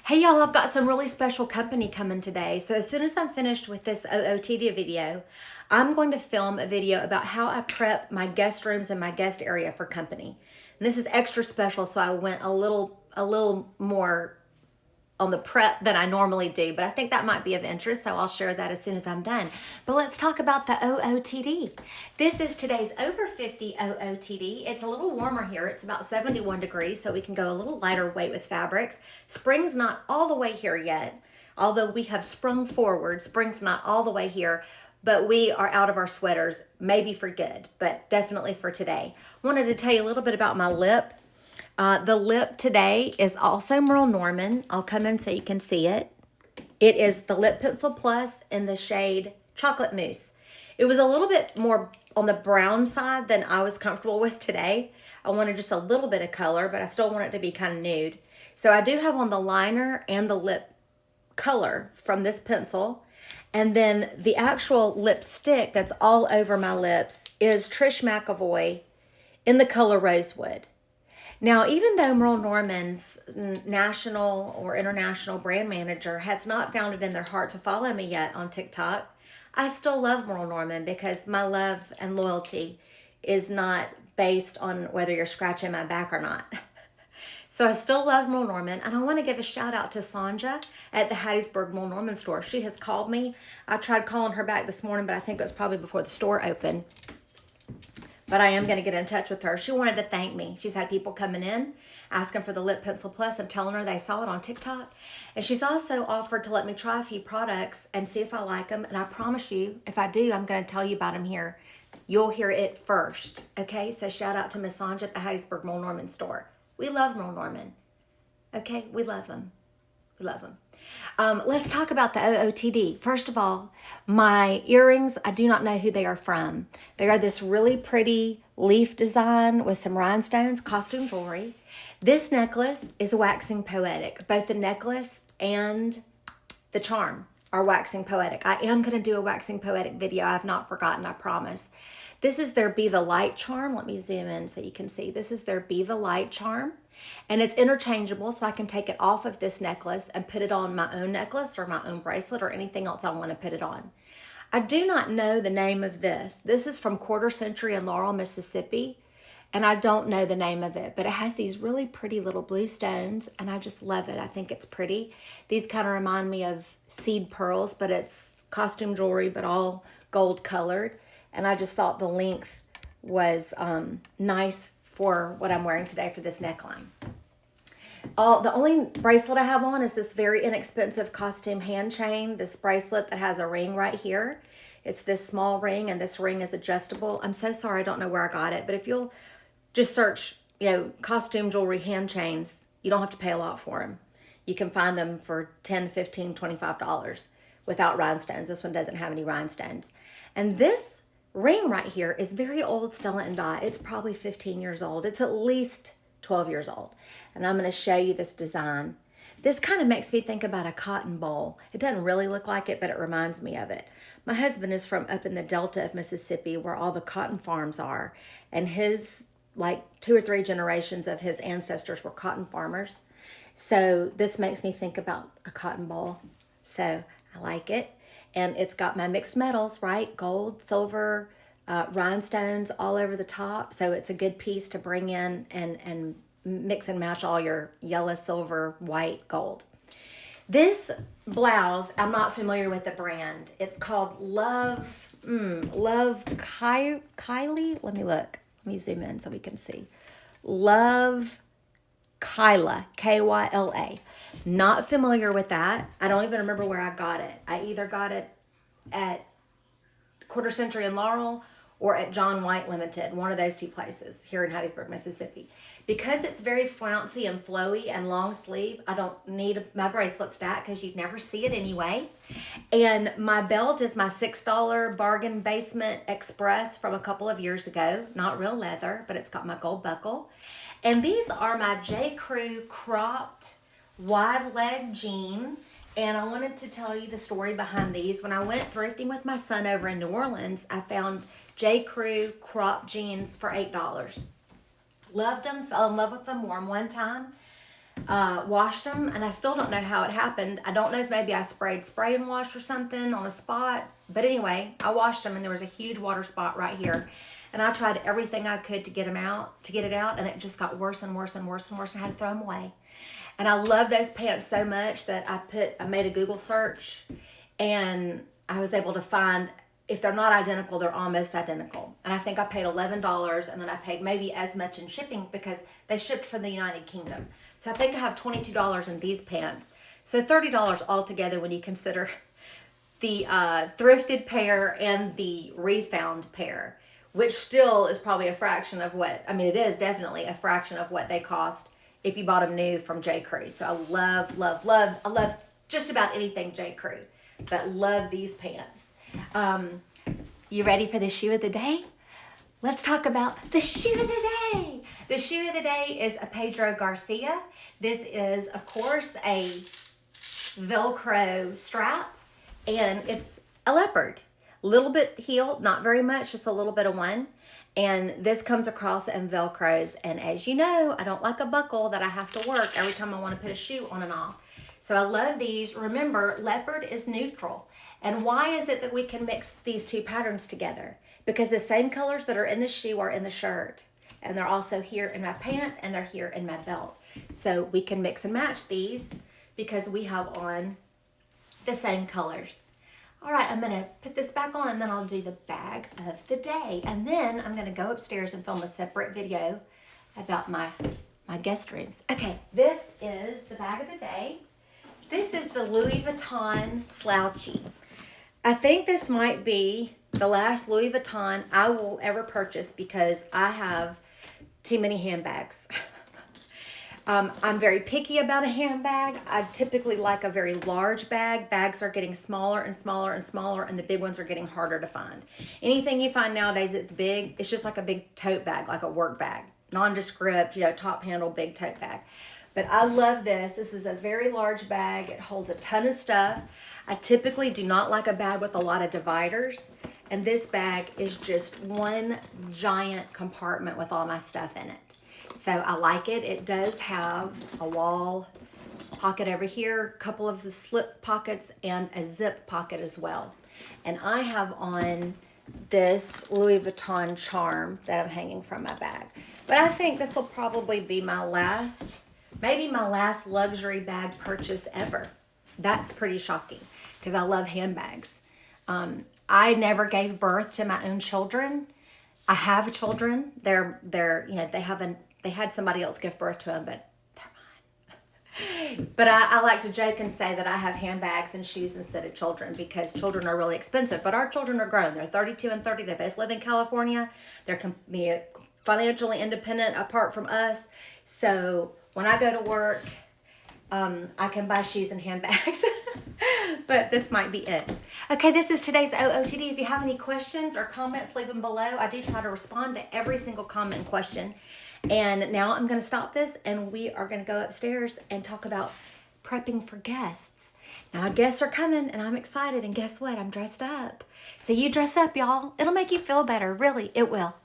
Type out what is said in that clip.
Hey y'all, I've got some really special company coming today. So as soon as I'm finished with this OOTD video, I'm going to film a video about how I prep my guest rooms and my guest area for company. And this is extra special, so I went a little more on the prep than I normally do, but I think that might be of interest, so I'll share that as soon as I'm done. But let's talk about the OOTD. This is today's over 50 OOTD. It's a little warmer here. It's about 71 degrees, so we can go a little lighter weight with fabrics. Spring's not all the way here yet, although we have sprung forward. Spring's not all the way here, but we are out of our sweaters, maybe for good, but definitely for today. Wanted to tell you a little bit about my lip. The lip today is also Merle Norman. I'll come in so you can see it. It is the Lip Pencil Plus in the shade Chocolate Mousse. It was a little bit more on the brown side than I was comfortable with today. I wanted just a little bit of color, but I still want it to be kind of nude. So I do have on the liner and the lip color from this pencil. And then the actual lipstick that's all over my lips is Trish McEvoy in the color Rosewood. Now, even though Merle Norman's national or international brand manager has not found it in their heart to follow me yet on TikTok, I still love Merle Norman because my love and loyalty is not based on whether you're scratching my back or not. So I still love Merle Norman, and I want to give a shout out to Sonja at the Hattiesburg Merle Norman store. She has called me. I tried calling her back this morning, but I think it was probably before the store opened. But I am going to get in touch with her. She wanted to thank me. She's had people coming in asking for the Lip Pencil Plus and telling her they saw it on TikTok. And she's also offered to let me try a few products and see if I like them. And I promise you, if I do, I'm going to tell you about them here. You'll hear it first. Okay, so shout out to Miss Sonja at the Hattiesburg Merle Norman store. We love Merle Norman. Okay, we love them. We love them. Let's talk about the OOTD. First of all, my earrings, I do not know who they are from. They are this really pretty leaf design with some rhinestones, costume jewelry. This necklace is waxing poetic. Both the necklace and the charm are waxing poetic. I am going to do a waxing poetic video. I have not forgotten, I promise. This is their Be the Light charm. Let me zoom in so you can see. This is their Be the Light charm. And it's interchangeable, so I can take it off of this necklace and put it on my own necklace or my own bracelet or anything else I want to put it on. I do not know the name of this. This is from Quarter Century in Laurel, Mississippi, and I don't know the name of it, but it has these really pretty little blue stones, and I just love it. I think it's pretty. These kind of remind me of seed pearls, but it's costume jewelry, but all gold colored, and I just thought the length was nice for what I'm wearing today for this neckline. The only bracelet I have on is this very inexpensive costume hand chain, this bracelet that has a ring right here. It's this small ring, and this ring is adjustable. I'm so sorry, I don't know where I got it, but if you'll just search, costume jewelry hand chains, you don't have to pay a lot for them. You can find them for $10, $15, $25 without rhinestones. This one doesn't have any rhinestones. And this ring right here is very old Stella & Dot. It's probably 15 years old. It's at least 12 years old. And I'm going to show you this design. This kind of makes me think about a cotton bowl. It doesn't really look like it, but it reminds me of it. My husband is from up in the Delta of Mississippi where all the cotton farms are. And his, like 2 or 3 generations of his ancestors were cotton farmers. So this makes me think about a cotton bowl. So I like it. And it's got my mixed metals, right? Gold, silver, rhinestones all over the top. So it's a good piece to bring in and mix and match all your yellow, silver, white, gold. This blouse, I'm not familiar with the brand. It's called Love Kylie. Let me look. Let me zoom in so we can see. Love Kyla, Kyla. Not familiar with that. I don't even remember where I got it. I either got it at Quarter Century in Laurel or at John White Limited, one of those 2 places here in Hattiesburg, Mississippi. Because it's very flouncy and flowy and long sleeve, I don't need my bracelet stack because you'd never see it anyway. And my belt is my $6 Bargain Basement Express from a couple of years ago. Not real leather, but it's got my gold buckle. And these are my J. Crew cropped wide leg jean. And I wanted to tell you the story behind these. When I went thrifting with my son over in New Orleans, I found J. Crew cropped jeans for $8. Loved them, fell in love with them, wore them one time. washed them, and I still don't know how it happened. I don't know if maybe I sprayed spray and wash or something on a spot. But anyway, I washed them, and there was a huge water spot right here. And I tried everything I could to get it out, and it just got worse and worse and worse and worse. And I had to throw them away. And I love those pants so much that I made a Google search, and I was able to find, if they're not identical, they're almost identical. And I think I paid $11, and then I paid maybe as much in shipping because they shipped from the United Kingdom. So I think I have $22 in these pants. So $30 altogether when you consider the thrifted pair and the refound pair, which still is probably a fraction of what, I mean, it is definitely a fraction of what they cost if you bought them new from J. Crew. So I love just about anything J. Crew, but love these pants. You ready for the shoe of the day? Let's talk about the shoe of the day. The shoe of the day is a Pedro Garcia. This is, of course, a Velcro strap, and it's a leopard. Little bit heeled, not very much, just a little bit of one. And this comes across in Velcros. And as you know, I don't like a buckle that I have to work every time I want to put a shoe on and off. So I love these. Remember, leopard is neutral. And why is it that we can mix these two patterns together? Because the same colors that are in the shoe are in the shirt. And they're also here in my pant, and they're here in my belt. So we can mix and match these because we have on the same colors. All right, I'm gonna put this back on, and then I'll do the bag of the day. And then I'm gonna go upstairs and film a separate video about my guest rooms. Okay, this is the bag of the day. This is the Louis Vuitton Slouchy. I think this might be the last Louis Vuitton I will ever purchase because I have too many handbags. I'm very picky about a handbag. I typically like a very large bag. Bags are getting smaller and smaller and smaller, and the big ones are getting harder to find. Anything you find nowadays that's big, it's just like a big tote bag, like a work bag. Nondescript, top handle, big tote bag. But I love this. This is a very large bag. It holds a ton of stuff. I typically do not like a bag with a lot of dividers. And this bag is just one giant compartment with all my stuff in it. So I like it. It does have a wall pocket over here, a couple of the slip pockets, and a zip pocket as well. And I have on this Louis Vuitton charm that I'm hanging from my bag. But I think this will probably be my last, maybe my last luxury bag purchase ever. That's pretty shocking because I love handbags. I never gave birth to my own children. I have children. They had somebody else give birth to them, but they're mine. But I like to joke and say that I have handbags and shoes instead of children because children are really expensive. But our children are grown. They're 32 and 30. They both live in California. They're financially independent apart from us. So when I go to work, I can buy shoes and handbags. But this might be it. Okay, this is today's OOTD. If you have any questions or comments, leave them below. I do try to respond to every single comment and question. And now I'm going to stop this, and we are going to go upstairs and talk about prepping for guests. Now, our guests are coming, and I'm excited. And guess what? I'm dressed up. So you dress up, y'all. It'll make you feel better. Really, it will.